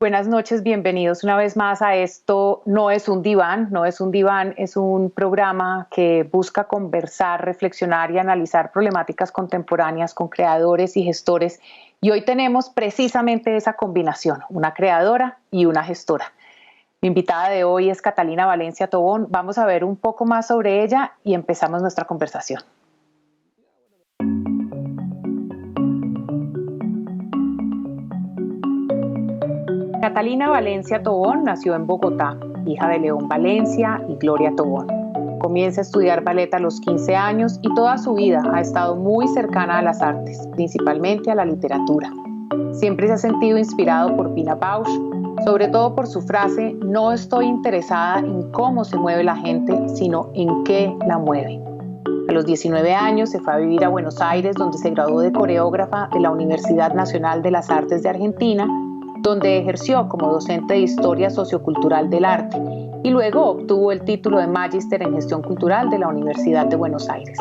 Buenas noches, bienvenidos una vez más a esto. No es un diván, no es un diván, es un programa que busca conversar, reflexionar y analizar problemáticas contemporáneas con creadores y gestores. Y hoy tenemos precisamente esa combinación, una creadora y una gestora. Mi invitada de hoy es Catalina Valencia Tobón. Vamos a ver un poco más sobre ella y empezamos nuestra conversación. Catalina Valencia Tobón nació en Bogotá, hija de León Valencia y Gloria Tobón. Comienza a estudiar ballet a los 15 años y toda su vida ha estado muy cercana a las artes, principalmente a la literatura. Siempre se ha sentido inspirado por Pina Bausch, sobre todo por su frase: no estoy interesada en cómo se mueve la gente, sino en qué la mueve. A los 19 años se fue a vivir a Buenos Aires, donde se graduó de coreógrafa de la Universidad Nacional de las Artes de Argentina, donde ejerció como docente de Historia Sociocultural del Arte y luego obtuvo el título de Magíster en Gestión Cultural de la Universidad de Buenos Aires.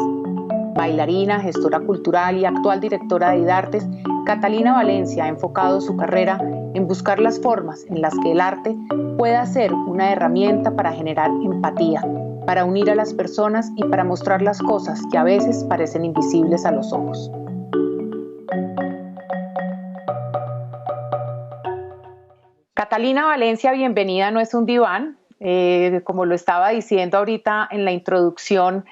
Bailarina, gestora cultural y actual directora de IDARTES, Catalina Valencia ha enfocado su carrera en buscar las formas en las que el arte pueda ser una herramienta para generar empatía, para unir a las personas y para mostrar las cosas que a veces parecen invisibles a los ojos. Catalina Valencia, bienvenida a No es un diván. Como lo estaba diciendo ahorita en la introducción,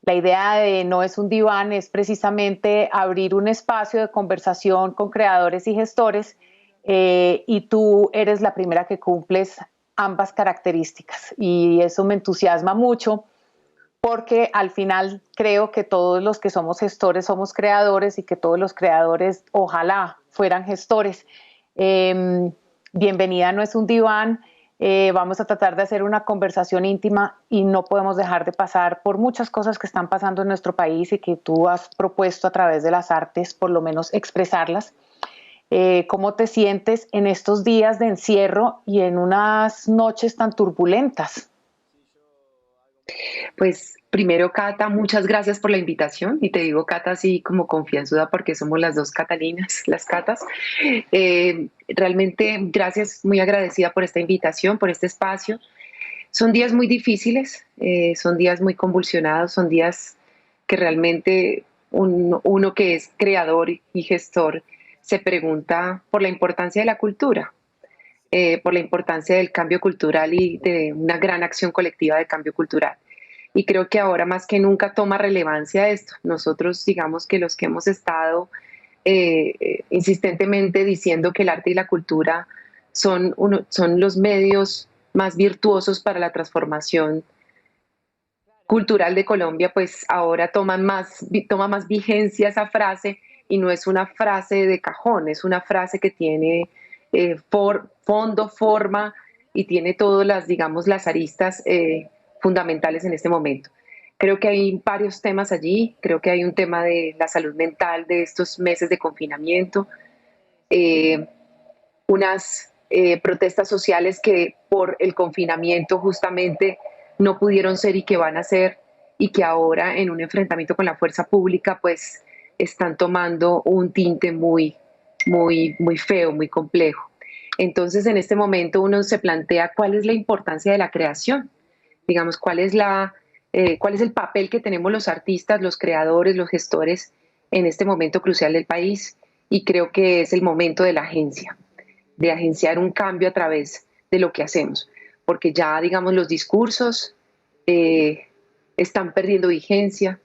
la idea de No es un diván es precisamente abrir un espacio de conversación con creadores y gestores, y tú eres la primera que cumples ambas características y eso me entusiasma mucho porque al final creo que todos los que somos gestores somos creadores y que todos los creadores ojalá fueran gestores. Bienvenida, No es un diván. Vamos a tratar de hacer una conversación íntima y no podemos dejar de pasar por muchas cosas que están pasando en nuestro país y que tú has propuesto a través de las artes, por lo menos expresarlas. ¿Cómo te sientes en estos días de encierro y en unas noches tan turbulentas? Pues primero, Cata, muchas gracias por la invitación. Y te digo Cata así como confianzuda porque somos las dos Catalinas, las Catas. Realmente gracias, muy agradecida por esta invitación, por este espacio. Son días muy difíciles, son días muy convulsionados, son días que realmente uno que es creador y gestor se pregunta por la importancia de la cultura, por la importancia del cambio cultural y de una gran acción colectiva de cambio cultural. Y creo que ahora más que nunca toma relevancia esto. Nosotros, digamos que los que hemos estado insistentemente diciendo que el arte y la cultura son los medios más virtuosos para la transformación cultural de Colombia, pues ahora toma más vigencia esa frase y no es una frase de cajón, es una frase que tiene fondo, forma y tiene todas las, digamos, las aristas fundamentales en este momento. Creo que hay varios temas allí, creo que hay un tema de la salud mental de estos meses de confinamiento, eh, unas protestas sociales que por el confinamiento justamente no pudieron ser y que van a ser y que ahora en un enfrentamiento con la fuerza pública pues están tomando un tinte muy feo, muy complejo. Entonces en este momento uno se plantea cuál es la importancia de la creación, digamos, cuál es el papel que tenemos los artistas, los creadores, los gestores en este momento crucial del país y creo que es el momento de la agencia, de agenciar un cambio a través de lo que hacemos, porque ya, digamos, los discursos están perdiendo vigencia,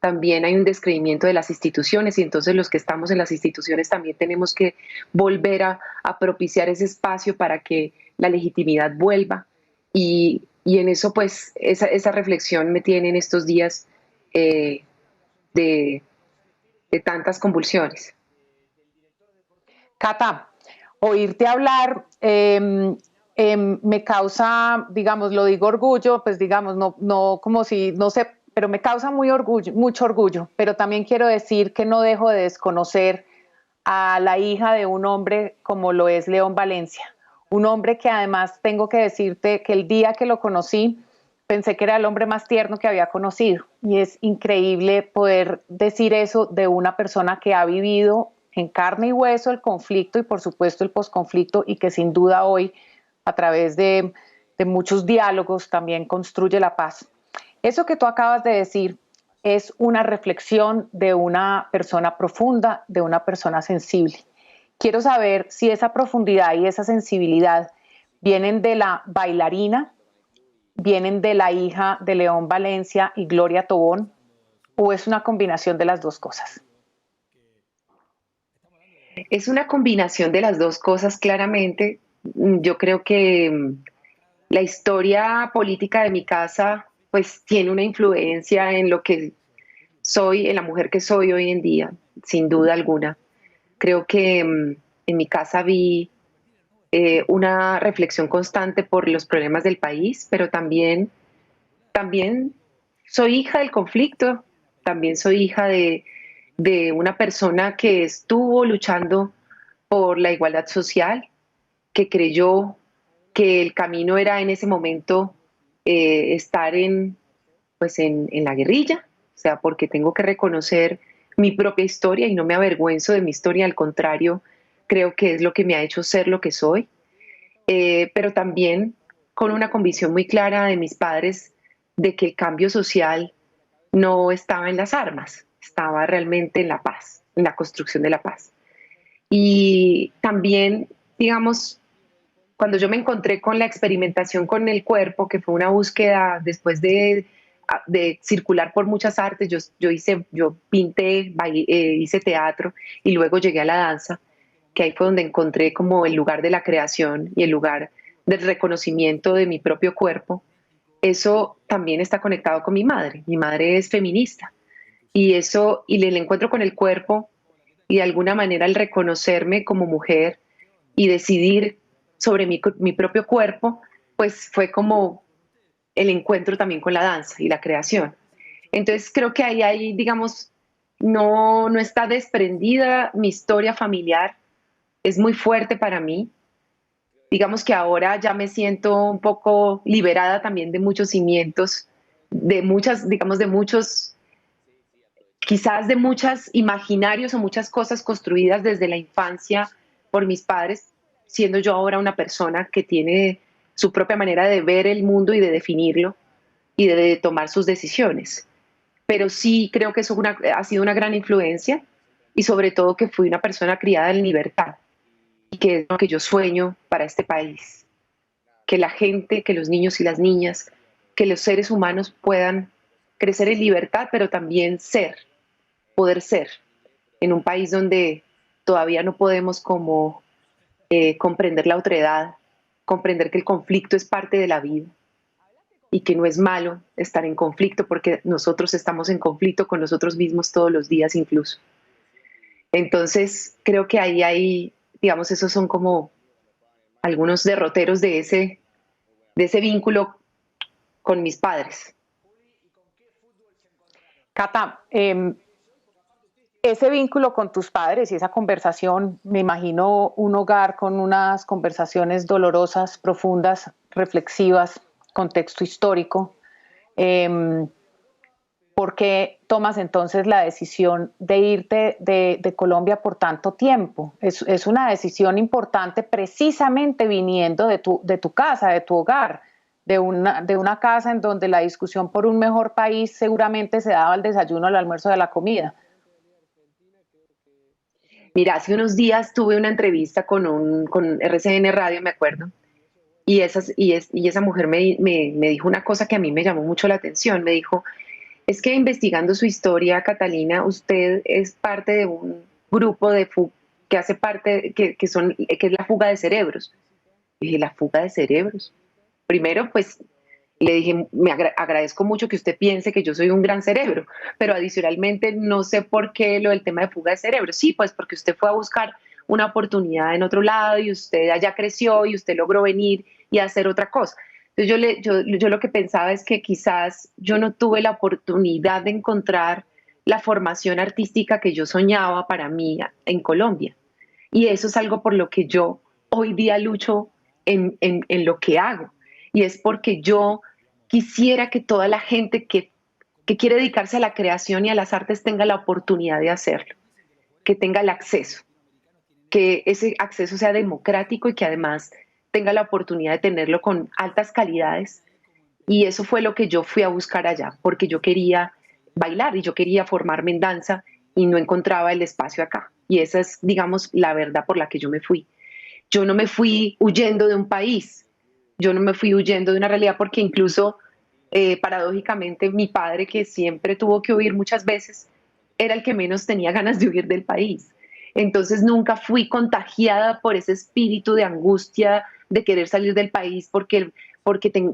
también hay un descreimiento de las instituciones y entonces los que estamos en las instituciones también tenemos que volver a propiciar ese espacio para que la legitimidad vuelva y en eso pues esa reflexión me tiene en estos días eh, de, de tantas convulsiones. Cata, oírte hablar me causa, digamos, lo digo orgullo, pues digamos, no como si, no sé, pero me causa mucho orgullo, pero también quiero decir que no dejo de desconocer a la hija de un hombre como lo es León Valencia, un hombre que además tengo que decirte que el día que lo conocí pensé que era el hombre más tierno que había conocido y es increíble poder decir eso de una persona que ha vivido en carne y hueso el conflicto y por supuesto el posconflicto, y que sin duda hoy a través de muchos diálogos también construye la paz. Eso que tú acabas de decir es una reflexión de una persona profunda, de una persona sensible. Quiero saber si esa profundidad y esa sensibilidad vienen de la bailarina, vienen de la hija de León Valencia y Gloria Tobón, o es una combinación de las dos cosas. Es una combinación de las dos cosas, claramente. Yo creo que la historia política de mi casa pues tiene una influencia en lo que soy, en la mujer que soy hoy en día, sin duda alguna. Creo que en mi casa vi una reflexión constante por los problemas del país, pero también soy hija del conflicto, también soy hija de una persona que estuvo luchando por la igualdad social, que creyó que el camino era en ese momento estar en la guerrilla, o sea, porque tengo que reconocer mi propia historia y no me avergüenzo de mi historia, al contrario, creo que es lo que me ha hecho ser lo que soy, pero también con una convicción muy clara de mis padres de que el cambio social no estaba en las armas, estaba realmente en la paz, en la construcción de la paz. Y también, digamos, cuando yo me encontré con la experimentación con el cuerpo, que fue una búsqueda después de circular por muchas artes, yo pinté, hice teatro y luego llegué a la danza, que ahí fue donde encontré como el lugar de la creación y el lugar del reconocimiento de mi propio cuerpo. Eso también está conectado con mi madre. Mi madre es feminista y eso, y el encuentro con el cuerpo y de alguna manera el reconocerme como mujer y decidir sobre mi propio cuerpo, pues fue como el encuentro también con la danza y la creación. Entonces creo que ahí hay, digamos, no está desprendida mi historia familiar, es muy fuerte para mí. Digamos que ahora ya me siento un poco liberada también de muchos cimientos, de muchas, digamos, de muchos, quizás de muchos imaginarios o muchas cosas construidas desde la infancia por mis padres, siendo yo ahora una persona que tiene su propia manera de ver el mundo y de definirlo y de tomar sus decisiones. Pero sí creo que eso ha sido una gran influencia y sobre todo que fui una persona criada en libertad y que es lo que yo sueño para este país. Que la gente, que los niños y las niñas, que los seres humanos puedan crecer en libertad, pero también poder ser, en un país donde todavía no podemos como comprender la otredad, comprender que el conflicto es parte de la vida y que no es malo estar en conflicto porque nosotros estamos en conflicto con nosotros mismos todos los días incluso. Entonces, creo que ahí hay, digamos, esos son como algunos derroteros de ese vínculo con mis padres. Cata, ese vínculo con tus padres y esa conversación, me imagino un hogar con unas conversaciones dolorosas, profundas, reflexivas, contexto histórico. ¿Por qué tomas entonces la decisión de irte de Colombia por tanto tiempo? Es una decisión importante precisamente viniendo de tu casa, de tu hogar, de una casa en donde la discusión por un mejor país seguramente se daba al desayuno, al almuerzo, de la comida. Mira, hace unos días tuve una entrevista con RCN Radio, me acuerdo, y esa mujer me dijo una cosa que a mí me llamó mucho la atención. Me dijo, es que investigando su historia, Catalina, usted es parte de un grupo que hace parte, que es la fuga de cerebros. Y dije, la fuga de cerebros. Primero, pues le dije, agradezco mucho que usted piense que yo soy un gran cerebro, pero adicionalmente no sé por qué lo del tema de fuga de cerebros. Sí, pues porque usted fue a buscar una oportunidad en otro lado y usted allá creció y usted logró venir y hacer otra cosa. Entonces yo lo que pensaba es que quizás yo no tuve la oportunidad de encontrar la formación artística que yo soñaba para mí en Colombia. Y eso es algo por lo que yo hoy día lucho en lo que hago. Y es porque yo quisiera que toda la gente que quiere dedicarse a la creación y a las artes tenga la oportunidad de hacerlo, que tenga el acceso. que ese acceso sea democrático y que además tenga la oportunidad de tenerlo con altas calidades. Y eso fue lo que yo fui a buscar allá, porque yo quería bailar y yo quería formarme en danza y no encontraba el espacio acá. Y esa es, digamos, la verdad por la que yo me fui. Yo no me fui huyendo de un país, yo no me fui huyendo de una realidad porque incluso paradójicamente mi padre, que siempre tuvo que huir muchas veces, era el que menos tenía ganas de huir del país. Entonces nunca fui contagiada por ese espíritu de angustia de querer salir del país porque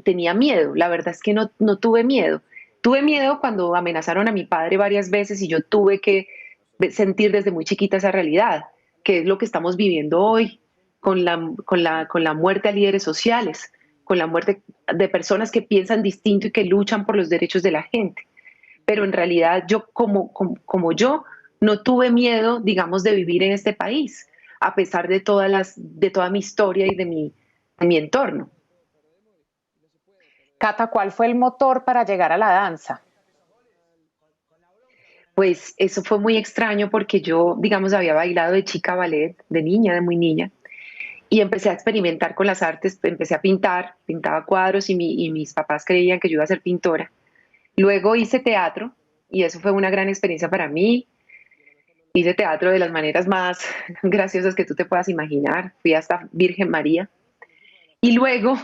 tenía miedo. La verdad es que no tuve miedo. Tuve miedo cuando amenazaron a mi padre varias veces y yo tuve que sentir desde muy chiquita esa realidad, que es lo que estamos viviendo hoy con la muerte a líderes sociales, con la muerte de personas que piensan distinto y que luchan por los derechos de la gente. Pero en realidad yo como yo no tuve miedo, digamos, de vivir en este país, a pesar de toda mi historia y de mi entorno. Cata, ¿cuál fue el motor para llegar a la danza? Pues eso fue muy extraño porque yo, digamos, había bailado de chica ballet, de niña, de muy niña, y empecé a experimentar con las artes, empecé a pintar, pintaba cuadros y mis papás creían que yo iba a ser pintora. Luego hice teatro y eso fue una gran experiencia para mí. Hice teatro de las maneras más graciosas que tú te puedas imaginar. Fui hasta Virgen María. Y luego,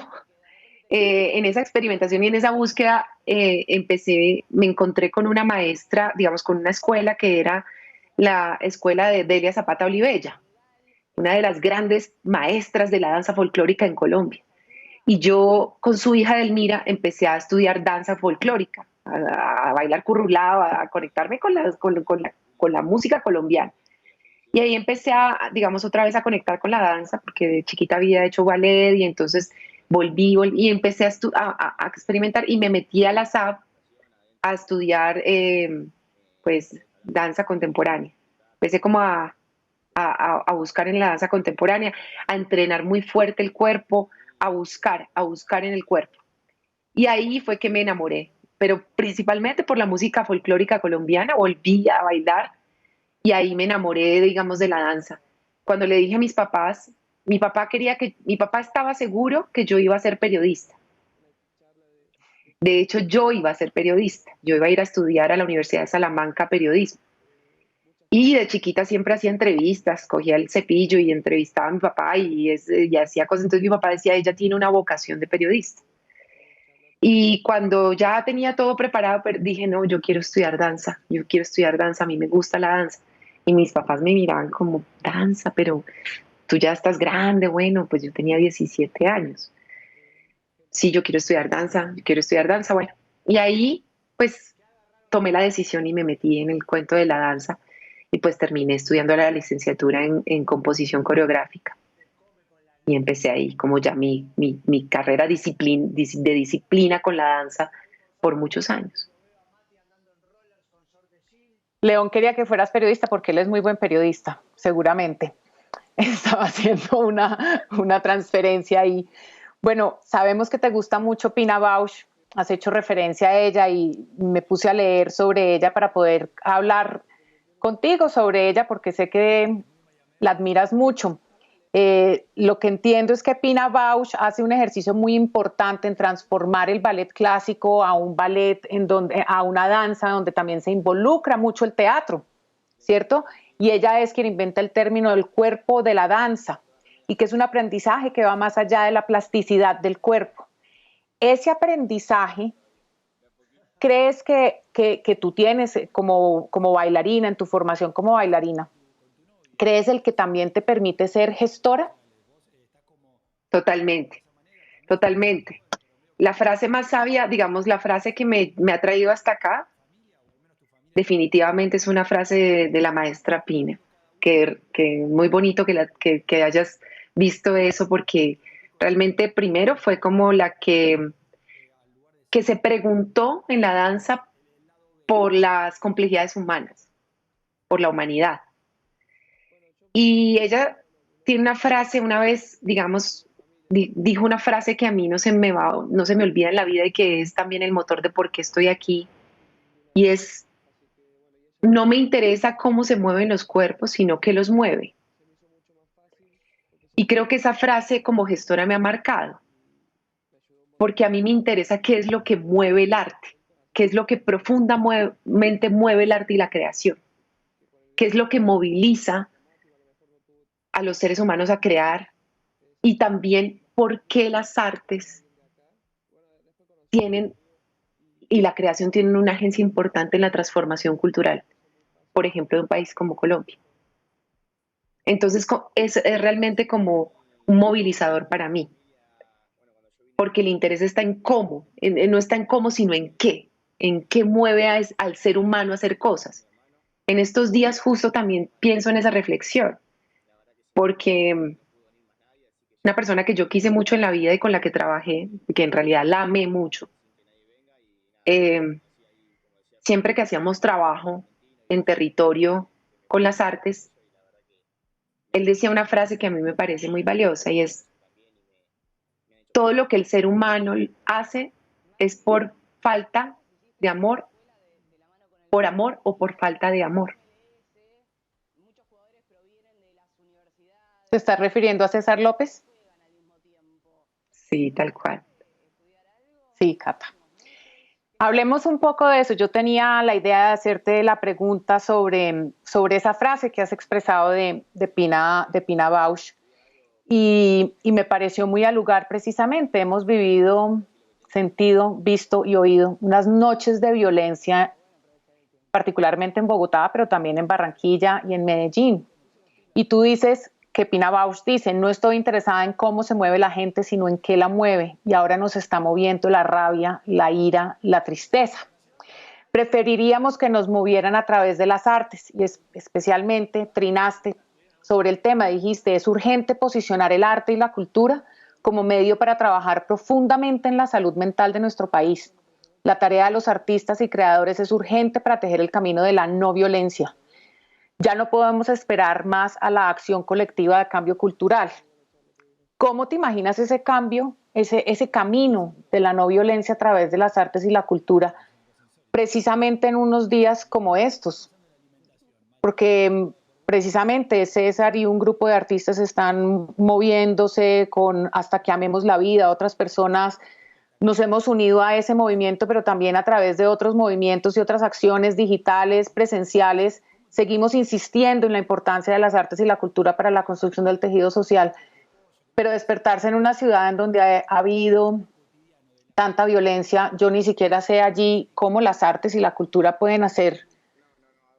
en esa experimentación y en esa búsqueda, me encontré con una maestra, digamos, con una escuela que era la escuela de Delia Zapata Olivella, una de las grandes maestras de la danza folclórica en Colombia. Y yo con su hija Delmira empecé a estudiar danza folclórica, a bailar currulao, a conectarme con la música colombiana. Y ahí empecé digamos, otra vez a conectar con la danza, porque de chiquita había hecho ballet y entonces volví y empecé a experimentar y me metí a la SAP a estudiar pues danza contemporánea. Empecé como a buscar en la danza contemporánea, a entrenar muy fuerte el cuerpo, a buscar en el cuerpo. Y ahí fue que me enamoré, pero principalmente por la música folclórica colombiana, volví a bailar y ahí me enamoré, digamos, de la danza. Cuando le dije a mis papás, mi papá estaba seguro que yo iba a ser periodista. De hecho, yo iba a ser periodista, yo iba a ir a estudiar a la Universidad de Salamanca periodismo. Y de chiquita siempre hacía entrevistas, cogía el cepillo y entrevistaba a mi papá y hacía cosas. Entonces mi papá decía, ella tiene una vocación de periodista. Y cuando ya tenía todo preparado, dije, no, yo quiero estudiar danza, a mí me gusta la danza. Y mis papás me miraban como, danza, pero tú ya estás grande, bueno, pues yo tenía 17 años. Sí, yo quiero estudiar danza, bueno. Y ahí, pues, tomé la decisión y me metí en el cuento de la danza y pues terminé estudiando la licenciatura en composición coreográfica. Y empecé ahí como ya mi carrera de disciplina con la danza por muchos años. León quería que fueras periodista porque él es muy buen periodista, seguramente. Estaba haciendo una transferencia ahí. Bueno, sabemos que te gusta mucho Pina Bausch, has hecho referencia a ella y me puse a leer sobre ella para poder hablar contigo sobre ella porque sé que la admiras mucho. Lo que entiendo es que Pina Bausch hace un ejercicio muy importante en transformar el ballet clásico a un ballet a una danza donde también se involucra mucho el teatro, ¿cierto? Y ella es quien inventa el término del cuerpo de la danza y que es un aprendizaje que va más allá de la plasticidad del cuerpo. Ese aprendizaje, ¿crees que tú tienes como bailarina, en tu formación como bailarina? ¿Crees el que también te permite ser gestora? Totalmente, totalmente. La frase más sabia, digamos, la frase que me ha traído hasta acá, definitivamente es una frase de la maestra Pina, que muy bonito que hayas visto eso, porque realmente primero fue como la que se preguntó en la danza por las complejidades humanas, por la humanidad. Y ella tiene una frase, una vez, digamos, dijo una frase que a mí no se me olvida en la vida y que es también el motor de por qué estoy aquí. Y es, no me interesa cómo se mueven los cuerpos, sino qué los mueve. Y creo que esa frase como gestora me ha marcado, porque a mí me interesa qué es lo que mueve el arte, qué es lo que profundamente mueve el arte y la creación, qué es lo que moviliza a los seres humanos a crear y también por qué las artes tienen y la creación tienen una agencia importante en la transformación cultural, por ejemplo, de un país como Colombia. Entonces es realmente como un movilizador para mí, porque el interés está en cómo, no está en cómo, sino en qué mueve al ser humano a hacer cosas. En estos días justo también pienso en esa reflexión, porque una persona que yo quise mucho en la vida y con la que trabajé, que en realidad la amé mucho, eh, siempre que hacíamos trabajo en territorio con las artes, él decía una frase que a mí me parece muy valiosa y es, todo lo que el ser humano hace es por falta de amor, por amor o por falta de amor. ¿Te estás refiriendo a César López? Sí, tal cual. Sí, Cata. Hablemos un poco de eso. Yo tenía la idea de hacerte la pregunta sobre esa frase que has expresado de Pina Bausch y me pareció muy al lugar precisamente. Hemos vivido, sentido, visto y oído unas noches de violencia, particularmente en Bogotá, pero también en Barranquilla y en Medellín. Y tú dices que Pina Bausch dice, no estoy interesada en cómo se mueve la gente, sino en qué la mueve. Y ahora nos está moviendo la rabia, la ira, la tristeza. Preferiríamos que nos movieran a través de las artes y especialmente trinaste sobre el tema, dijiste, es urgente posicionar el arte y la cultura como medio para trabajar profundamente en la salud mental de nuestro país. La tarea de los artistas y creadores es urgente para tejer el camino de la no violencia. Ya no podemos esperar más a la acción colectiva de cambio cultural. ¿Cómo te imaginas ese cambio, ese camino de la no violencia a través de las artes y la cultura, precisamente en unos días como estos? Porque precisamente César y un grupo de artistas están moviéndose con Hasta que amemos la vida, otras personas nos hemos unido a ese movimiento, pero también a través de otros movimientos y otras acciones digitales, presenciales, seguimos insistiendo en la importancia de las artes y la cultura para la construcción del tejido social, pero despertarse en una ciudad en donde ha habido tanta violencia, yo ni siquiera sé allí cómo las artes y la cultura pueden hacer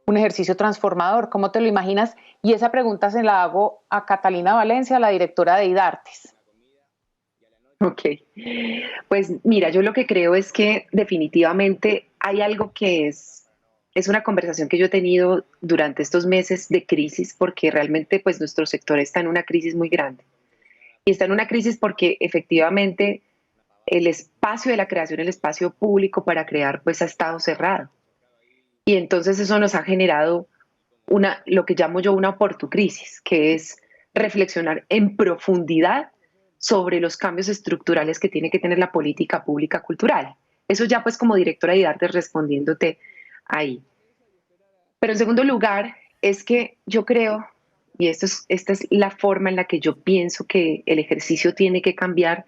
un ejercicio transformador. ¿Cómo te lo imaginas? Y esa pregunta se la hago a Catalina Valencia, la directora de IDARTES. Ok, pues mira, yo lo que creo es que definitivamente hay algo que es una conversación que yo he tenido durante estos meses de crisis, porque realmente pues nuestro sector está en una crisis muy grande. Y está en una crisis porque efectivamente el espacio de la creación, el espacio público para crear, pues ha estado cerrado. Y entonces eso nos ha generado lo que llamo yo una oportucrisis, que es reflexionar en profundidad sobre los cambios estructurales que tiene que tener la política pública cultural. Eso ya pues como directora de arte respondiéndote ahí. Pero en segundo lugar, es que yo creo, y esta es la forma en la que yo pienso que el ejercicio tiene que cambiar,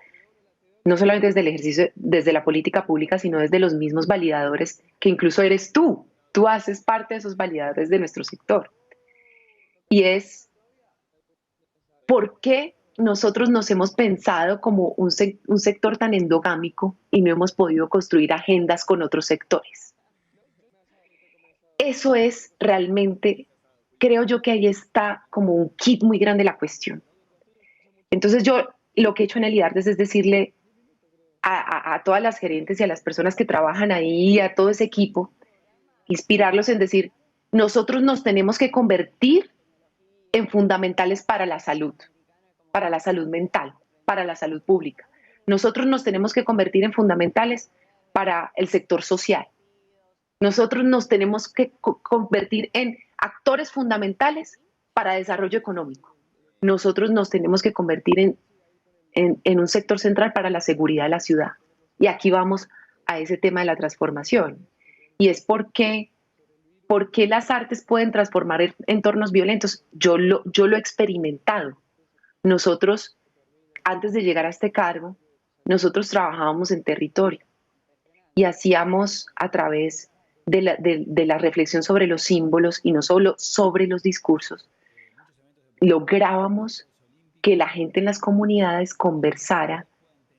no solamente desde el ejercicio, desde la política pública, sino desde los mismos validadores, que incluso eres tú. Tú haces parte de esos validadores de nuestro sector. Y es, ¿por qué nosotros nos hemos pensado como un sector tan endogámico y no hemos podido construir agendas con otros sectores? Eso es realmente, creo yo que ahí está como un kit muy grande la cuestión. Entonces yo lo que he hecho en el IDARTES es decirle a todas las gerentes y a las personas que trabajan ahí, a todo ese equipo, inspirarlos en decir, nosotros nos tenemos que convertir en fundamentales para la salud mental, para la salud pública. Nosotros nos tenemos que convertir en fundamentales para el sector social. Nosotros nos tenemos que convertir en actores fundamentales para desarrollo económico. Nosotros nos tenemos que convertir en un sector central para la seguridad de la ciudad. Y aquí vamos a ese tema de la transformación. Y es por qué las artes pueden transformar entornos violentos. Yo lo he experimentado. nosotros, antes de llegar a este cargo, nosotros trabajábamos en territorio y hacíamos a través de la reflexión sobre los símbolos y no solo sobre los discursos, lográbamos que la gente en las comunidades conversara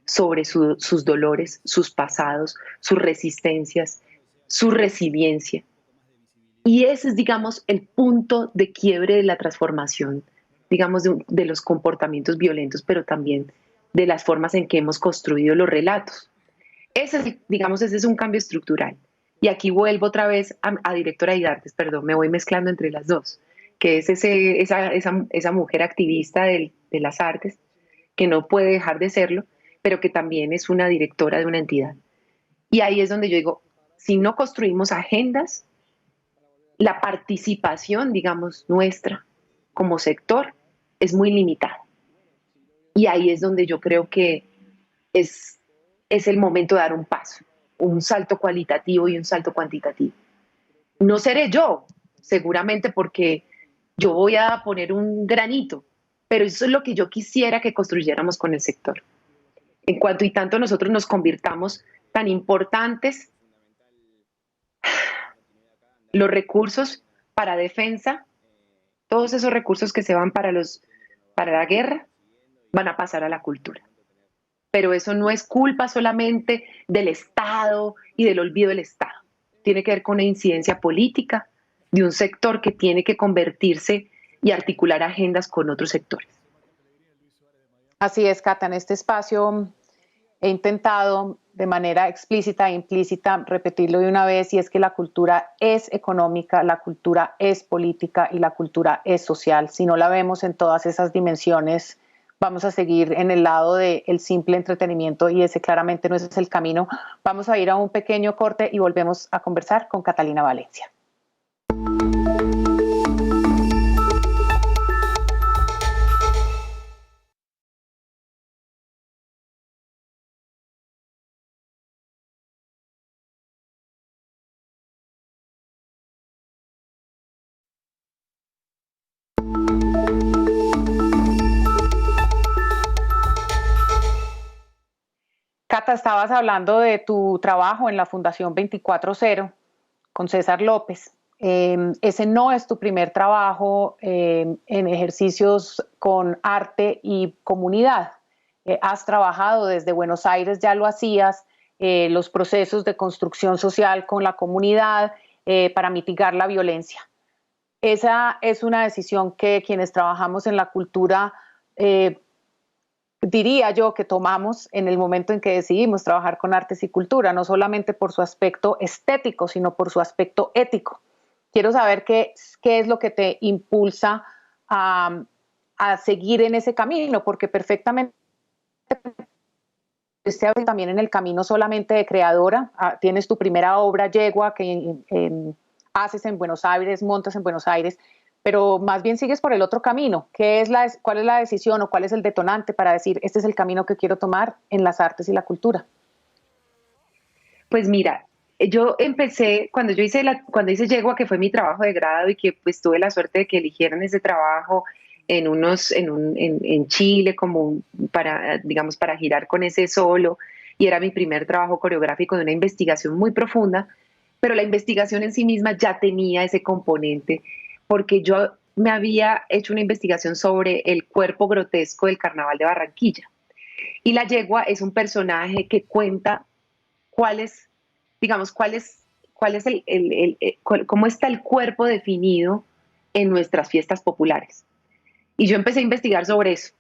sobre sus dolores, sus pasados, sus resistencias, su resiliencia. Y ese es, digamos, el punto de quiebre de la transformación, digamos, de los comportamientos violentos, pero también de las formas en que hemos construido los relatos. Digamos, ese es un cambio estructural. Y aquí vuelvo otra vez a directora de artes, perdón, me voy mezclando entre las dos, que es esa mujer activista de las artes, que no puede dejar de serlo, pero que también es una directora de una entidad. Y ahí es donde yo digo, si no construimos agendas, la participación, digamos, nuestra como sector es muy limitada. Y ahí es donde yo creo que es el momento de dar un paso, un salto cualitativo y un salto cuantitativo. No seré yo, seguramente porque yo voy a poner un granito, pero eso es lo que yo quisiera que construyéramos con el sector. En cuanto y tanto nosotros nos convirtamos tan importantes, los recursos para defensa, todos esos recursos que se van para la guerra, van a pasar a la cultura. Pero eso no es culpa solamente del Estado y del olvido del Estado. Tiene que ver con una incidencia política de un sector que tiene que convertirse y articular agendas con otros sectores. Así es, Cata, en este espacio he intentado de manera explícita e implícita repetirlo de una vez, y es que la cultura es económica, la cultura es política y la cultura es social. Si no la vemos en todas esas dimensiones, vamos a seguir en el lado del simple entretenimiento, y ese claramente no es el camino. Vamos a ir a un pequeño corte y volvemos a conversar con Catalina Valencia. Cata, estabas hablando de tu trabajo en la Fundación 24/0 con César López. Ese no es tu primer trabajo en ejercicios con arte y comunidad. Has trabajado desde Buenos Aires, ya lo hacías, los procesos de construcción social con la comunidad para mitigar la violencia. Esa es una decisión que quienes trabajamos en la cultura diría yo que tomamos en el momento en que decidimos trabajar con artes y cultura, no solamente por su aspecto estético, sino por su aspecto ético. Quiero saber qué es lo que te impulsa a seguir en ese camino, porque perfectamente también en el camino solamente de creadora. Tienes tu primera obra, Yegua, que haces en Buenos Aires, montas en Buenos Aires, pero más bien sigues por el otro camino. ¿Cuál es la decisión o cuál es el detonante para decir, este es el camino que quiero tomar en las artes y la cultura? Pues mira, yo empecé, cuando hice Yegua, que fue mi trabajo de grado y que pues tuve la suerte de que eligieran ese trabajo en Chile como digamos, para girar con ese solo, y era mi primer trabajo coreográfico de una investigación muy profunda, pero la investigación en sí misma ya tenía ese componente, porque yo me había hecho una investigación sobre el cuerpo grotesco del Carnaval de Barranquilla. Y la Yegua es un personaje que cuenta cómo está el cuerpo definido en nuestras fiestas populares. Y yo empecé a investigar sobre eso.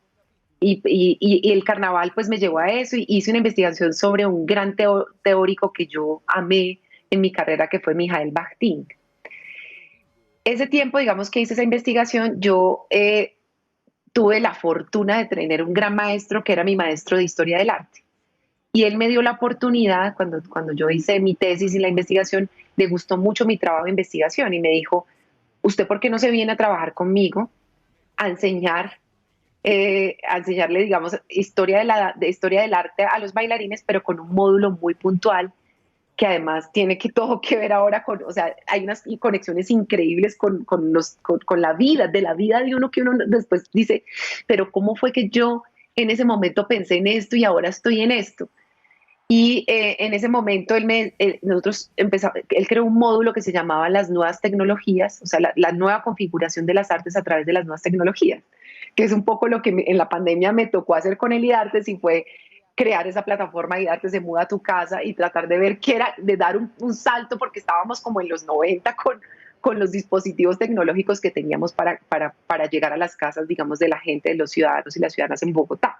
Y el carnaval pues me llevó a eso, y hice una investigación sobre un gran teórico que yo amé en mi carrera, que fue Mijael Bajtín. Ese tiempo, digamos, que hice esa investigación, yo tuve la fortuna de tener un gran maestro que era mi maestro de Historia del Arte. Y él me dio la oportunidad, cuando yo hice mi tesis y la investigación, le gustó mucho mi trabajo de investigación y me dijo, ¿usted por qué no se viene a trabajar conmigo a enseñarle, digamos, historia del arte a los bailarines, pero con un módulo muy puntual que además tiene que todo que ver ahora con, o sea, hay unas conexiones increíbles con la vida, de la vida de uno que uno después dice, pero ¿cómo fue que yo en ese momento pensé en esto y ahora estoy en esto? Y en ese momento nosotros empezamos, él creó un módulo que se llamaba las nuevas tecnologías, o sea, la nueva configuración de las artes a través de las nuevas tecnologías, que es un poco lo que en la pandemia me tocó hacer con el IDARTES y fue crear esa plataforma IDARTES se muda a tu casa y tratar de ver qué era, de dar un salto porque estábamos como en los 90 con los dispositivos tecnológicos que teníamos para llegar a las casas, digamos, de la gente, de los ciudadanos y las ciudadanas en Bogotá.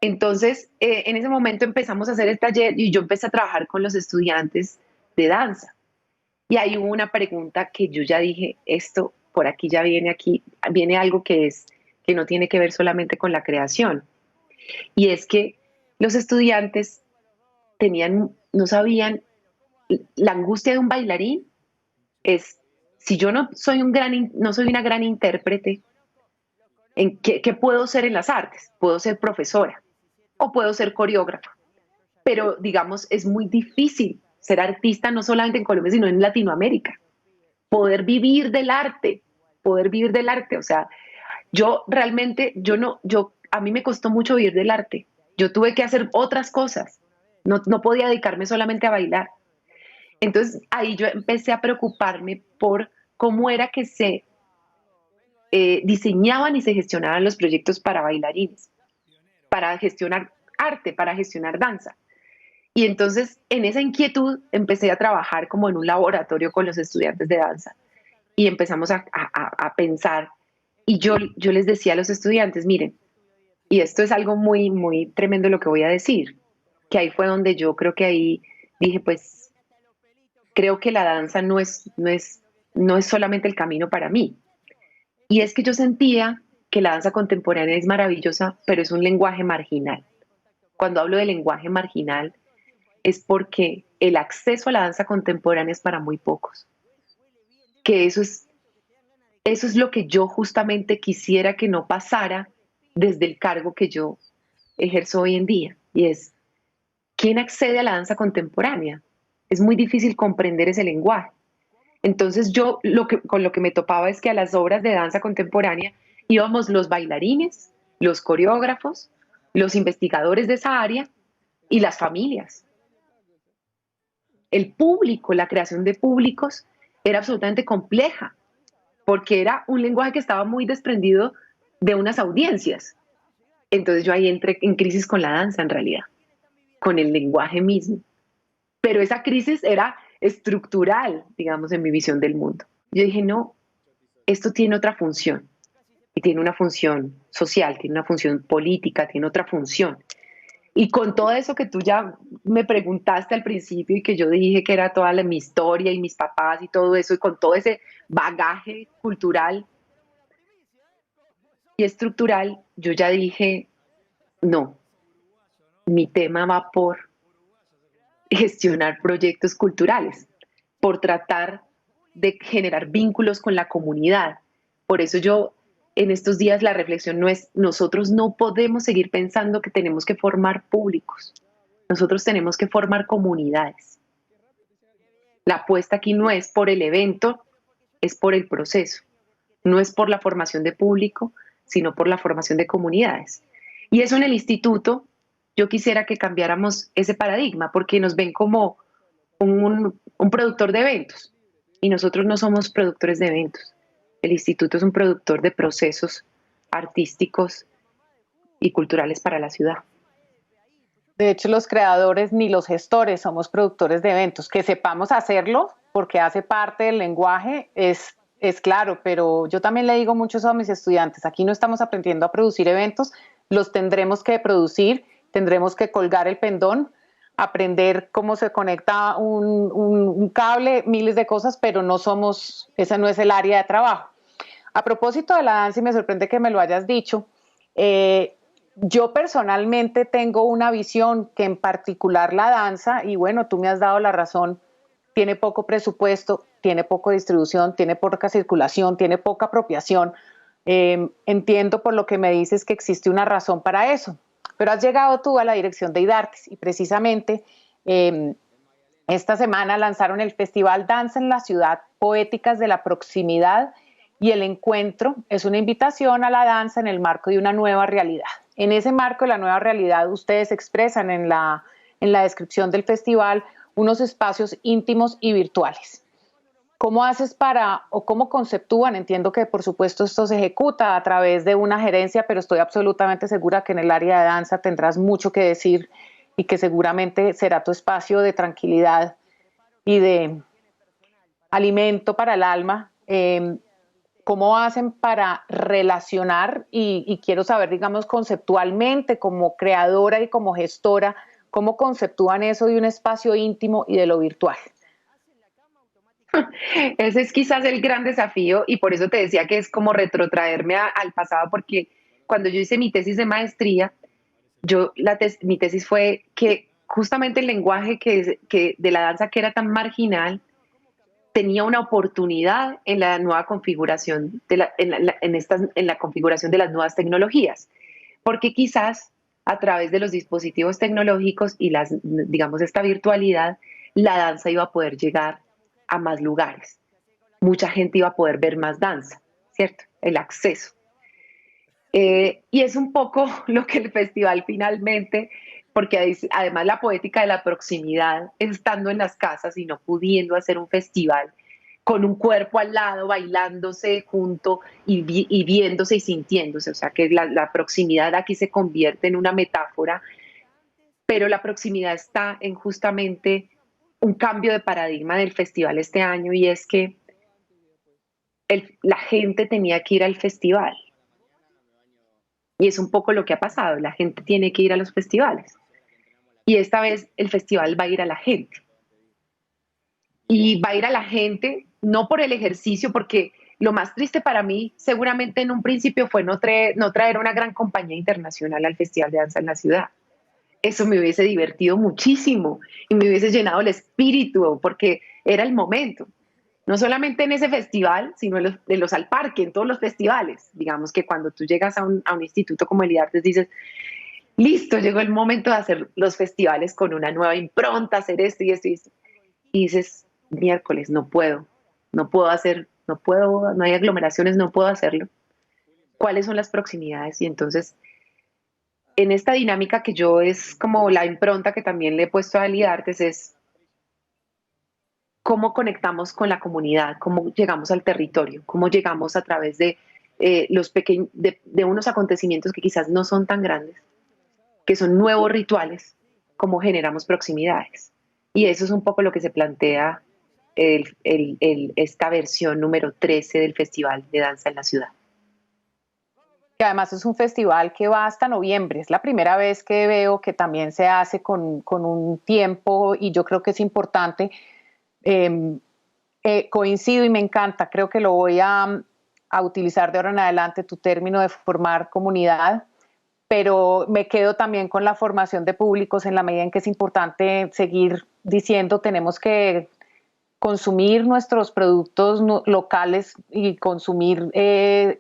Entonces, en ese momento empezamos a hacer el taller y yo empecé a trabajar con los estudiantes de danza. Y ahí hubo una pregunta que yo ya dije, esto por aquí viene algo que no tiene que ver solamente con la creación. Y es que los estudiantes no sabían, la angustia de un bailarín es, si yo no soy no soy una gran intérprete, ¿qué puedo ser en las artes? Puedo ser profesora o puedo ser coreógrafa, pero digamos, es muy difícil ser artista no solamente en Colombia, sino en Latinoamérica. Poder vivir del arte, o sea, yo realmente, a mí me costó mucho vivir del arte. Yo tuve que hacer otras cosas. No podía dedicarme solamente a bailar. Entonces ahí yo empecé a preocuparme por cómo era que se diseñaban y se gestionaban los proyectos para bailarines, para gestionar arte, para gestionar danza. Y entonces en esa inquietud empecé a trabajar como en un laboratorio con los estudiantes de danza y empezamos a pensar. Y yo les decía a los estudiantes, miren, y esto es algo muy, muy tremendo lo que voy a decir, que ahí fue donde yo creo que ahí dije, pues creo que la danza no es solamente el camino para mí. Y es que yo sentía que la danza contemporánea es maravillosa, pero es un lenguaje marginal. Cuando hablo de lenguaje marginal es porque el acceso a la danza contemporánea es para muy pocos. Que eso es lo que yo justamente quisiera que no pasara desde el cargo que yo ejerzo hoy en día. Y es, ¿quién accede a la danza contemporánea? Es muy difícil comprender ese lenguaje. Entonces yo con lo que me topaba es que a las obras de danza contemporánea íbamos los bailarines, los coreógrafos, los investigadores de esa área y las familias. El público, la creación de públicos era absolutamente compleja porque era un lenguaje que estaba muy desprendido de unas audiencias. Entonces yo ahí entré en crisis con la danza en realidad, con el lenguaje mismo. Pero esa crisis era estructural, digamos, en mi visión del mundo. Yo dije, no, esto tiene otra función. Y tiene una función social, tiene una función política, tiene otra función. Y con todo eso que tú ya me preguntaste al principio y que yo dije que era toda mi historia y mis papás y todo eso, y con todo ese bagaje cultural y estructural, yo ya dije, no, mi tema va por gestionar proyectos culturales, por tratar de generar vínculos con la comunidad. Por eso yo en estos días la reflexión no es, nosotros no podemos seguir pensando que tenemos que formar públicos, nosotros tenemos que formar comunidades. La apuesta aquí no es por el evento, es por el proceso, no es por la formación de público, sino por la formación de comunidades. Y eso en el instituto, yo quisiera que cambiáramos ese paradigma, porque nos ven como un productor de eventos, y nosotros no somos productores de eventos. El instituto es un productor de procesos artísticos y culturales para la ciudad. De hecho, los creadores ni los gestores somos productores de eventos. Que sepamos hacerlo porque hace parte del lenguaje es claro, pero yo también le digo mucho eso a mis estudiantes. Aquí no estamos aprendiendo a producir eventos, los tendremos que producir, tendremos que colgar el pendón, aprender cómo se conecta un cable, miles de cosas, pero esa no es el área de trabajo. A propósito de la danza, y me sorprende que me lo hayas dicho, yo personalmente tengo una visión que en particular la danza, y bueno, tú me has dado la razón, tiene poco presupuesto, tiene poca distribución, tiene poca circulación, tiene poca apropiación. Entiendo por lo que me dices que existe una razón para eso, pero has llegado tú a la dirección de IDARTES y precisamente Esta semana lanzaron el Festival Danza en la Ciudad, Poéticas de la Proximidad, y el encuentro es una invitación a la danza en el marco de una nueva realidad. En ese marco de la nueva realidad, ustedes expresan en la descripción del festival unos espacios íntimos y virtuales. ¿Cómo haces para, o cómo conceptúan? Entiendo que por supuesto esto se ejecuta a través de una gerencia, pero estoy absolutamente segura que en el área de danza tendrás mucho que decir y que seguramente será tu espacio de tranquilidad y de alimento para el alma. ¿Cómo hacen para relacionar? Y quiero saber, digamos, conceptualmente, como creadora y como gestora, ¿cómo conceptúan eso de un espacio íntimo y de lo virtual? Ese es quizás el gran desafío y por eso te decía que es como retrotraerme al pasado, porque cuando yo hice mi tesis de maestría, mi tesis fue que justamente el lenguaje que de la danza que era tan marginal tenía una oportunidad en la nueva configuración, en la configuración de las nuevas tecnologías, porque quizás a través de los dispositivos tecnológicos y digamos, esta virtualidad, la danza iba a poder llegar a más lugares. Mucha gente iba a poder ver más danza, ¿cierto? El acceso. Y es un poco lo que el festival finalmente, porque además la poética de la proximidad, estando en las casas y no pudiendo hacer un festival, con un cuerpo al lado, bailándose junto y viéndose y sintiéndose. O sea que la proximidad aquí se convierte en una metáfora, pero la proximidad está en justamente un cambio de paradigma del festival este año, y es que la gente tenía que ir al festival. Y es un poco lo que ha pasado, la gente tiene que ir a los festivales. Y esta vez el festival va a ir a la gente. Y va a ir a la gente no por el ejercicio, porque lo más triste para mí seguramente en un principio fue no traer una gran compañía internacional al Festival de Danza en la Ciudad. Eso me hubiese divertido muchísimo y me hubiese llenado el espíritu, porque era el momento. No solamente en ese festival, sino en los al parque, en todos los festivales. Digamos que cuando tú llegas a un instituto como el IDARTES dices, listo, llegó el momento de hacer los festivales con una nueva impronta, hacer esto y esto y esto. Y dices, miércoles, no hay aglomeraciones, no puedo hacerlo. ¿Cuáles son las proximidades? Y entonces, en esta dinámica que yo es como la impronta que también le he puesto a IDARTES es cómo conectamos con la comunidad, cómo llegamos al territorio, cómo llegamos a través de de unos acontecimientos que quizás no son tan grandes, que son nuevos rituales, cómo generamos proximidades. Y eso es un poco lo que se plantea esta versión número 13 del Festival de Danza en la Ciudad. Que además es un festival que va hasta noviembre. Es la primera vez que veo que también se hace con un tiempo, y yo creo que es importante. Coincido y me encanta, creo que lo voy a utilizar de ahora en adelante, tu término de formar comunidad, pero me quedo también con la formación de públicos en la medida en que es importante seguir diciendo tenemos que consumir nuestros productos locales y consumir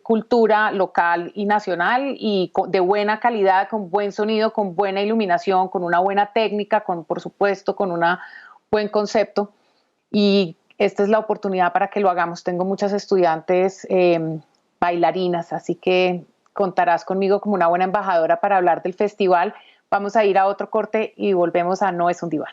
cultura local y nacional y de buena calidad, con buen sonido, con buena iluminación, con una buena técnica, por supuesto, con un buen concepto. Y esta es la oportunidad para que lo hagamos. Tengo muchas estudiantes bailarinas, así que contarás conmigo como una buena embajadora para hablar del festival. Vamos a ir a otro corte y volvemos a No es un diván.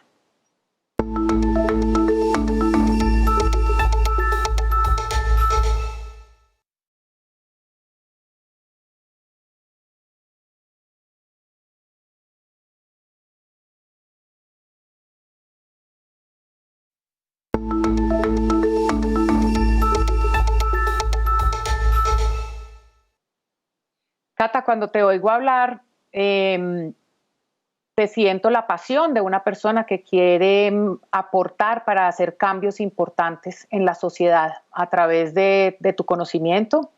Cata, cuando te oigo hablar, te siento la pasión de una persona que quiere aportar para hacer cambios importantes en la sociedad a través de tu conocimiento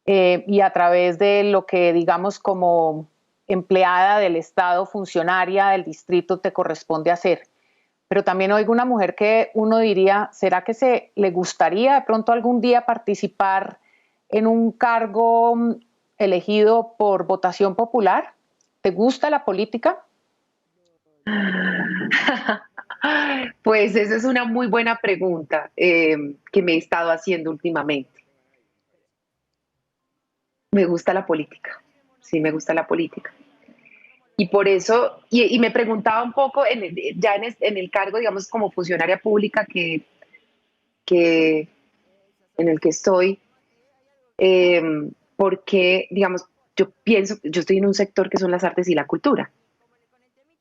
y a través de lo que, digamos, como empleada del Estado, funcionaria del distrito, te corresponde hacer. Pero también oigo una mujer que uno diría, ¿será que le gustaría de pronto algún día participar en un cargo elegido por votación popular? ¿Te gusta la política? Pues esa es una muy buena pregunta que me he estado haciendo últimamente. Me gusta la política, sí, me gusta la política. Y por eso, y me preguntaba un poco ya en el cargo, digamos, como funcionaria pública que en el que estoy, eh, porque, digamos, yo pienso, yo estoy en un sector que son las artes y la cultura,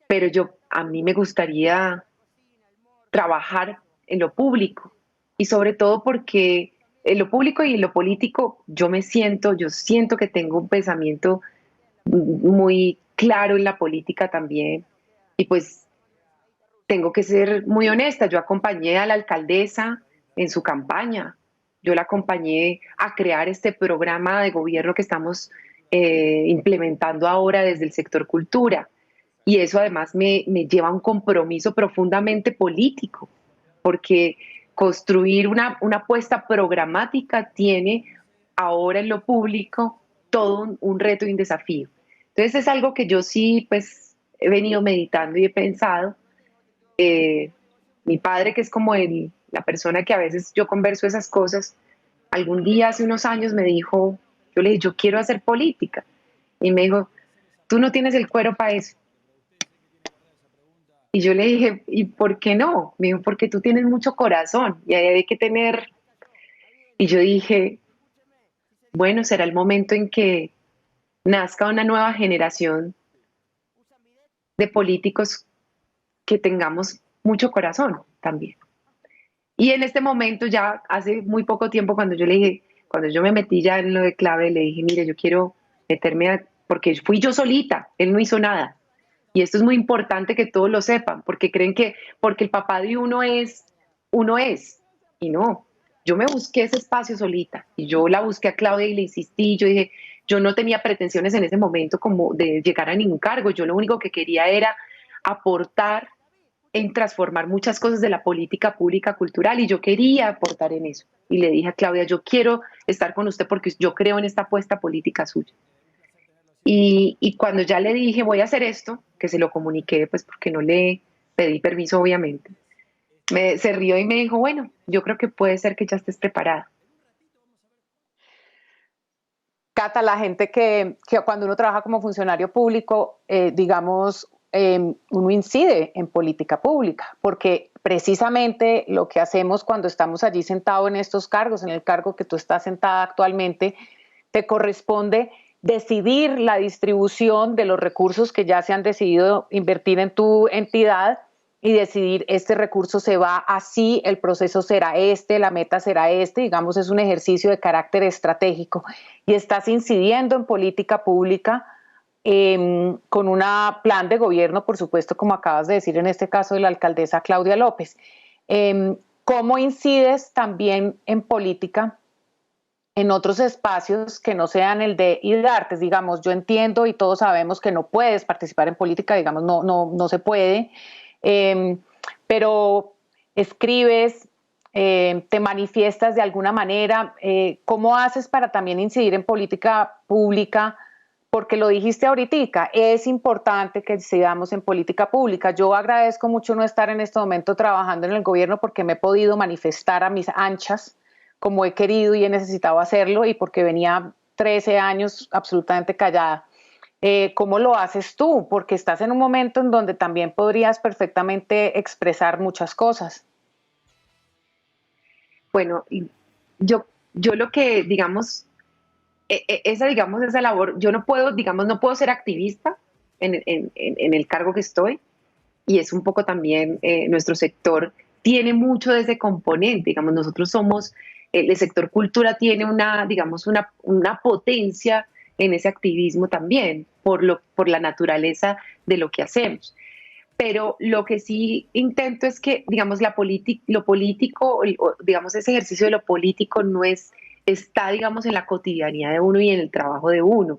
pero a mí me gustaría trabajar en lo público y sobre todo porque en lo público y en lo político yo siento que tengo un pensamiento muy claro en la política también y pues tengo que ser muy honesta, yo acompañé a la alcaldesa en su campaña, yo la acompañé a crear este programa de gobierno que estamos implementando ahora desde el sector cultura. Y eso además me lleva a un compromiso profundamente político, porque construir una apuesta programática tiene ahora en lo público todo un reto y un desafío. Entonces es algo que yo sí pues he venido meditando y he pensado. Mi padre, que es como la persona que a veces yo converso esas cosas, algún día hace unos años me dijo, yo le dije, yo quiero hacer política. Y me dijo, tú no tienes el cuero para eso. Y yo le dije, ¿y por qué no? Me dijo, porque tú tienes mucho corazón y ahí hay que tener. Y yo dije, bueno, será el momento en que nazca una nueva generación de políticos que tengamos mucho corazón también. Y en este momento, ya hace muy poco tiempo, cuando yo me metí ya en lo de clave, le dije, mire, yo quiero porque fui yo solita, él no hizo nada. Y esto es muy importante que todos lo sepan, porque creen que porque el papá de uno es. Y no, yo me busqué ese espacio solita y yo la busqué a Claudia y le insistí. Yo dije, yo no tenía pretensiones en ese momento como de llegar a ningún cargo. Yo lo único que quería era aportar en transformar muchas cosas de la política pública cultural y yo quería aportar en eso. Y le dije a Claudia, yo quiero estar con usted porque yo creo en esta apuesta política suya. Y cuando ya le dije, voy a hacer esto, que se lo comuniqué, pues porque no le pedí permiso, obviamente, se rió y me dijo, bueno, yo creo que puede ser que ya estés preparada. Cata, la gente que cuando uno trabaja como funcionario público, digamos, uno incide en política pública, porque precisamente lo que hacemos cuando estamos allí sentados en estos cargos, en el cargo que tú estás sentada actualmente, te corresponde decidir la distribución de los recursos que ya se han decidido invertir en tu entidad y decidir este recurso se va así, el proceso será este, la meta será este, digamos, es un ejercicio de carácter estratégico y estás incidiendo en política pública con un plan de gobierno, por supuesto, como acabas de decir en este caso de la alcaldesa Claudia López. ¿Cómo incides también en política en otros espacios que no sean el de IDARTES? Digamos, yo entiendo y todos sabemos que no puedes participar en política, digamos, no se puede, pero escribes, te manifiestas de alguna manera. ¿Cómo haces para también incidir en política pública? Porque lo dijiste ahorita, es importante que incidamos en política pública. Yo agradezco mucho no estar en este momento trabajando en el gobierno porque me he podido manifestar a mis anchas como he querido y he necesitado hacerlo y porque venía 13 años absolutamente callada. ¿Cómo lo haces tú? Porque estás en un momento en donde también podrías perfectamente expresar muchas cosas. Bueno, yo lo que, digamos, esa labor, yo no puedo, digamos, no puedo ser activista en el cargo que estoy y es un poco también nuestro sector tiene mucho de ese componente, digamos, nosotros somos, el sector cultura tiene digamos, una potencia en ese activismo también, por la naturaleza de lo que hacemos. Pero lo que sí intento es que, digamos, lo político, digamos, ese ejercicio de lo político no está, digamos, en la cotidianidad de uno y en el trabajo de uno.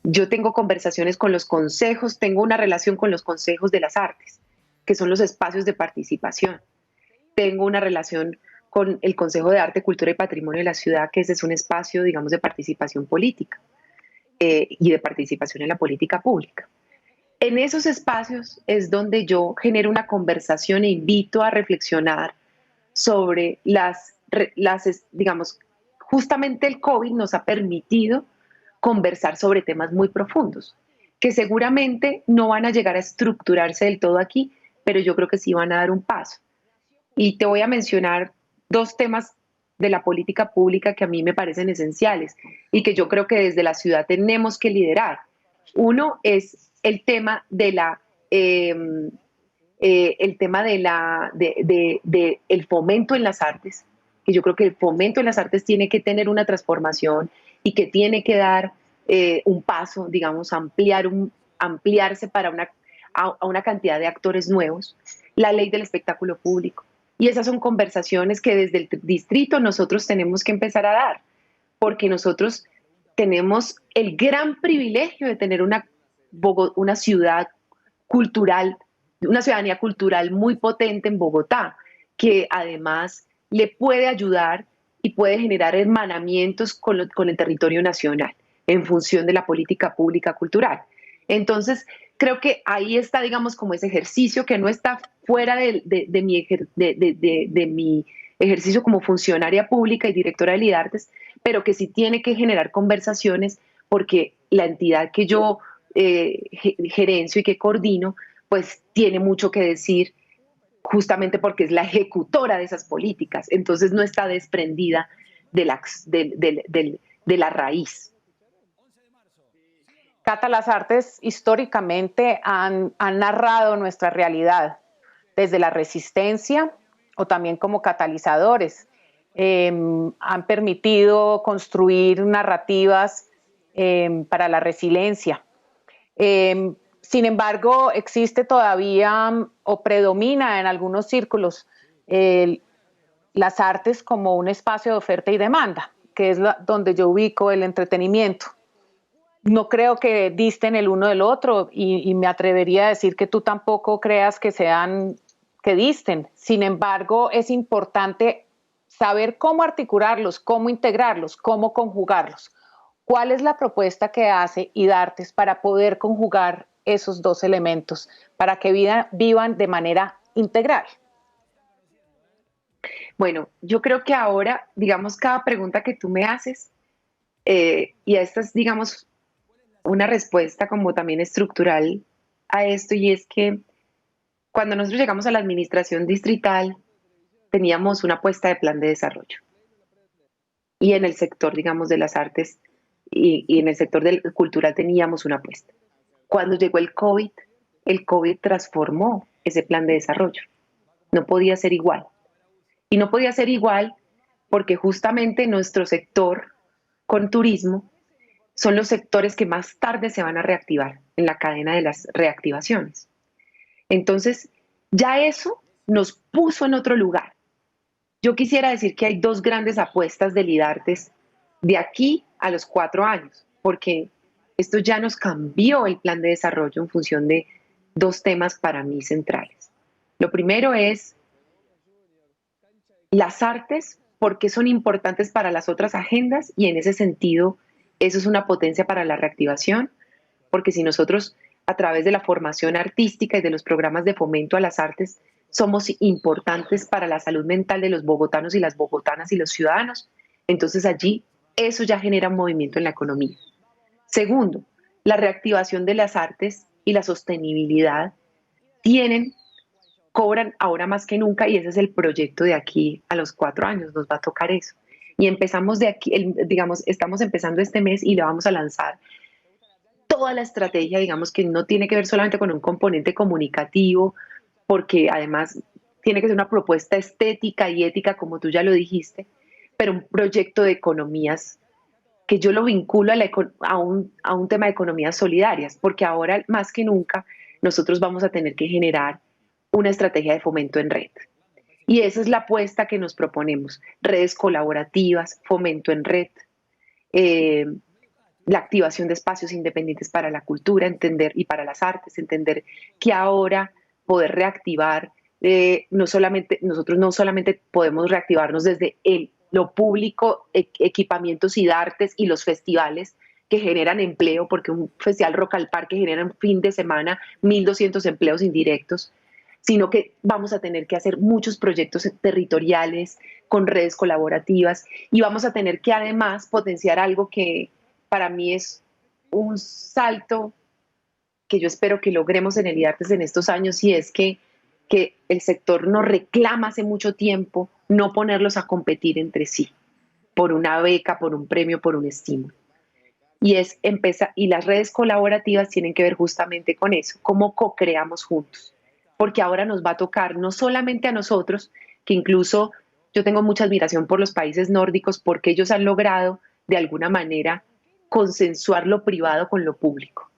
Yo tengo conversaciones con los consejos, tengo una relación con los consejos de las artes, que son los espacios de participación. Tengo una relación con el Consejo de Arte, Cultura y Patrimonio de la ciudad, que ese es un espacio, digamos, de participación política y de participación en la política pública. En esos espacios es donde yo genero una conversación e invito a reflexionar sobre digamos, justamente el COVID nos ha permitido conversar sobre temas muy profundos, que seguramente no van a llegar a estructurarse del todo aquí, pero yo creo que sí van a dar un paso. Y te voy a mencionar dos temas de la política pública que a mí me parecen esenciales y que yo creo que desde la ciudad tenemos que liderar. Uno es eh, el tema de el fomento en las artes, que yo creo que el fomento en las artes tiene que tener una transformación y que tiene que dar un paso, digamos, ampliarse para a una cantidad de actores nuevos, la ley del espectáculo público. Y esas son conversaciones que desde el distrito nosotros tenemos que empezar a dar, porque nosotros tenemos el gran privilegio de tener una ciudad cultural, una ciudadanía cultural muy potente en Bogotá, que además le puede ayudar y puede generar hermanamientos con el territorio nacional en función de la política pública cultural. Entonces, creo que ahí está, digamos, como ese ejercicio que no está fuera de mi ejercicio como funcionaria pública y directora de Lidartes, pero que sí tiene que generar conversaciones porque la entidad que yo gerencio y que coordino, pues tiene mucho que decir justamente porque es la ejecutora de esas políticas, entonces no está desprendida de la raíz. Cata, las artes históricamente han narrado nuestra realidad desde la resistencia o también como catalizadores. Han permitido construir narrativas para la resiliencia. Sin embargo, existe todavía o predomina en algunos círculos las artes como un espacio de oferta y demanda, que es donde yo ubico el entretenimiento. No creo que disten el uno del otro y me atrevería a decir que tú tampoco creas que disten. Sin embargo, es importante saber cómo articularlos, cómo integrarlos, cómo conjugarlos. ¿Cuál es la propuesta que hace Idartes para poder conjugar esos dos elementos, para que vivan de manera integral? Bueno, yo creo que ahora, digamos, cada pregunta que tú me haces, y a esta es, digamos, una respuesta como también estructural a esto, y es que cuando nosotros llegamos a la administración distrital, teníamos una apuesta de plan de desarrollo. Y en el sector, digamos, de las artes y en el sector cultural teníamos una apuesta. Cuando llegó el COVID transformó ese plan de desarrollo. No podía ser igual. Y no podía ser igual porque justamente nuestro sector con turismo son los sectores que más tarde se van a reactivar en la cadena de las reactivaciones. Entonces, ya eso nos puso en otro lugar. Yo quisiera decir que hay dos grandes apuestas del IDARTES de aquí a los 4 años, porque esto ya nos cambió el plan de desarrollo en función de dos temas para mí centrales. Lo primero es las artes, porque son importantes para las otras agendas y en ese sentido eso es una potencia para la reactivación, porque si nosotros a través de la formación artística y de los programas de fomento a las artes somos importantes para la salud mental de los bogotanos y las bogotanas y los ciudadanos, entonces allí eso ya genera un movimiento en la economía. Segundo, la reactivación de las artes y la sostenibilidad cobran ahora más que nunca y ese es el proyecto de aquí a los 4 años, nos va a tocar eso. Y empezamos de aquí, digamos, estamos empezando este mes y le vamos a lanzar toda la estrategia, digamos, que no tiene que ver solamente con un componente comunicativo, porque además tiene que ser una propuesta estética y ética, como tú ya lo dijiste, pero un proyecto de economías que yo lo vinculo a un tema de economías solidarias, porque ahora más que nunca nosotros vamos a tener que generar una estrategia de fomento en red. Y esa es la apuesta que nos proponemos, redes colaborativas, fomento en red, la activación de espacios independientes para la cultura, entender y para las artes, entender que ahora poder reactivar, nosotros no solamente podemos reactivarnos desde lo público, equipamientos y artes y los festivales, que generan empleo, porque un festival Rock al Parque genera un fin de semana 1.200 empleos indirectos, sino que vamos a tener que hacer muchos proyectos territoriales con redes colaborativas y vamos a tener que además potenciar algo que para mí es un salto que yo espero que logremos en el IDARTES en estos años, y es que el sector nos reclama hace mucho tiempo no ponerlos a competir entre sí por una beca, por un premio, por un estímulo. Y las redes colaborativas tienen que ver justamente con eso, cómo co-creamos juntos, porque ahora nos va a tocar no solamente a nosotros, que incluso yo tengo mucha admiración por los países nórdicos porque ellos han logrado de alguna manera consensuar lo privado con lo público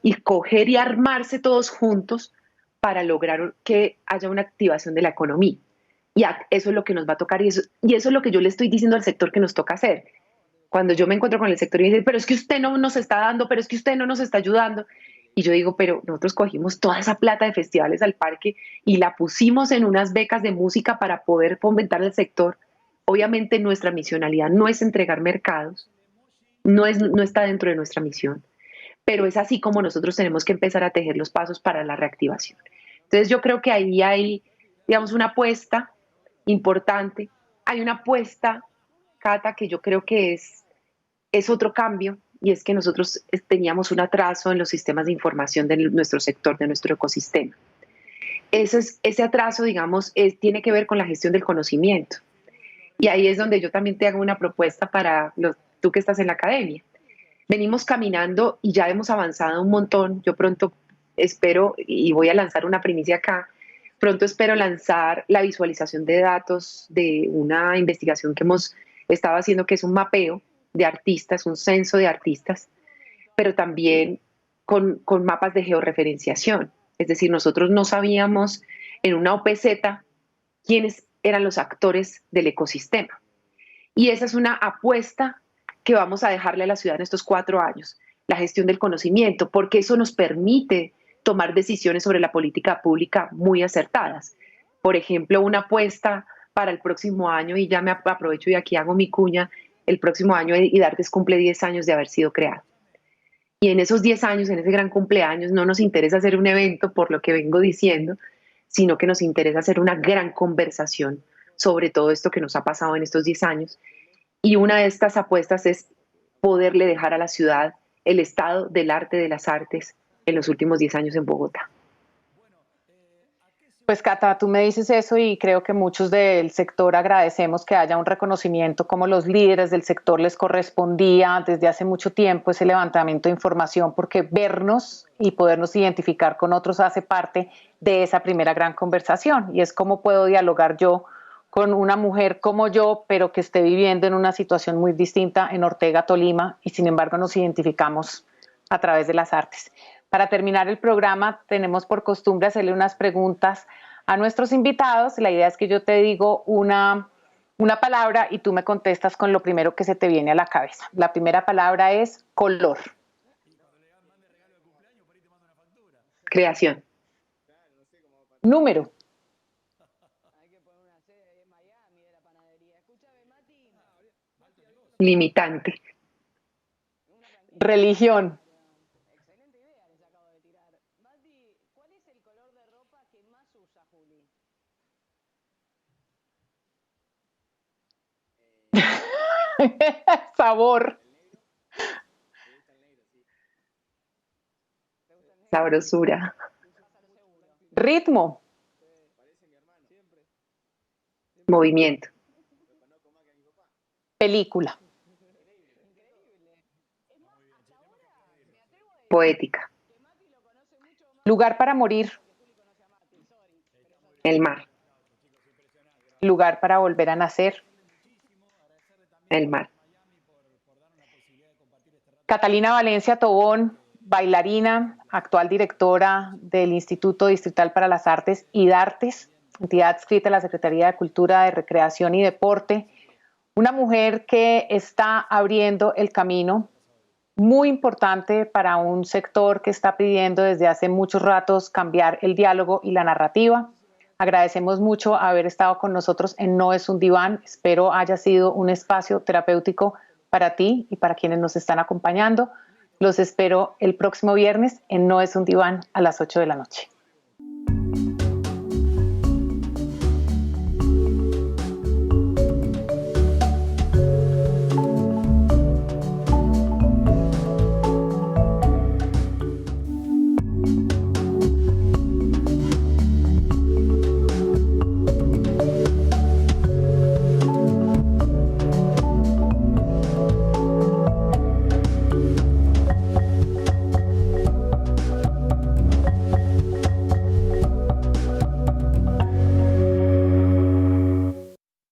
y coger y armarse todos juntos para lograr que haya una activación de la economía. Y eso es lo que nos va a tocar, y eso es lo que yo le estoy diciendo al sector que nos toca hacer. Cuando yo me encuentro con el sector y me dicen, pero es que usted no nos está dando, pero es que usted no nos está ayudando. Y yo digo, pero nosotros cogimos toda esa plata de festivales al parque y la pusimos en unas becas de música para poder fomentar el sector. Obviamente nuestra misionalidad no es entregar mercados, no está dentro de nuestra misión, pero es así como nosotros tenemos que empezar a tejer los pasos para la reactivación. Entonces yo creo que ahí hay, digamos, una apuesta importante. Hay una apuesta, Cata, que yo creo que es otro cambio, y es que nosotros teníamos un atraso en los sistemas de información de nuestro sector, de nuestro ecosistema. Ese atraso, digamos, tiene que ver con la gestión del conocimiento. Y ahí es donde yo también te hago una propuesta para tú que estás en la academia. Venimos caminando y ya hemos avanzado un montón. Yo pronto espero, y voy a lanzar una primicia acá, pronto espero lanzar la visualización de datos de una investigación que hemos estado haciendo, que es un mapeo de artistas, un censo de artistas, pero también con mapas de georreferenciación. Es decir, nosotros no sabíamos en una OPZ quiénes eran los actores del ecosistema. Y esa es una apuesta que vamos a dejarle a la ciudad en estos 4 años, la gestión del conocimiento, porque eso nos permite tomar decisiones sobre la política pública muy acertadas. Por ejemplo, una apuesta para el próximo año, y ya me aprovecho y aquí hago mi cuña, el próximo año IDARTES cumple 10 años de haber sido creado. Y en esos 10 años, en ese gran cumpleaños, no nos interesa hacer un evento, por lo que vengo diciendo, sino que nos interesa hacer una gran conversación sobre todo esto que nos ha pasado en estos 10 años. Y una de estas apuestas es poderle dejar a la ciudad el estado del arte, de las artes, en los últimos 10 años en Bogotá. Pues Cata, tú me dices eso y creo que muchos del sector agradecemos que haya un reconocimiento como los líderes del sector les correspondía desde hace mucho tiempo ese levantamiento de información, porque vernos y podernos identificar con otros hace parte de esa primera gran conversación, y es cómo puedo dialogar yo con una mujer como yo, pero que esté viviendo en una situación muy distinta en Ortega, Tolima, y sin embargo nos identificamos a través de las artes. Para terminar el programa, tenemos por costumbre hacerle unas preguntas a nuestros invitados. La idea es que yo te digo una palabra y tú me contestas con lo primero que se te viene a la cabeza. La primera palabra es color. Creación. Número. Limitante. Religión. Sabor. Sabrosura. Ritmo. Movimiento. Película. Poética. Lugar para morir. El mar. Lugar para volver a nacer. El mar. Catalina Valencia Tobón, bailarina, actual directora del Instituto Distrital para las Artes IDARTES, entidad adscrita a la Secretaría de Cultura, de Recreación y Deporte. Una mujer que está abriendo el camino muy importante para un sector que está pidiendo desde hace muchos ratos cambiar el diálogo y la narrativa. Agradecemos mucho haber estado con nosotros en No es un diván. Espero haya sido un espacio terapéutico para ti y para quienes nos están acompañando. Los espero el próximo viernes en No es un diván a las 8 de la noche.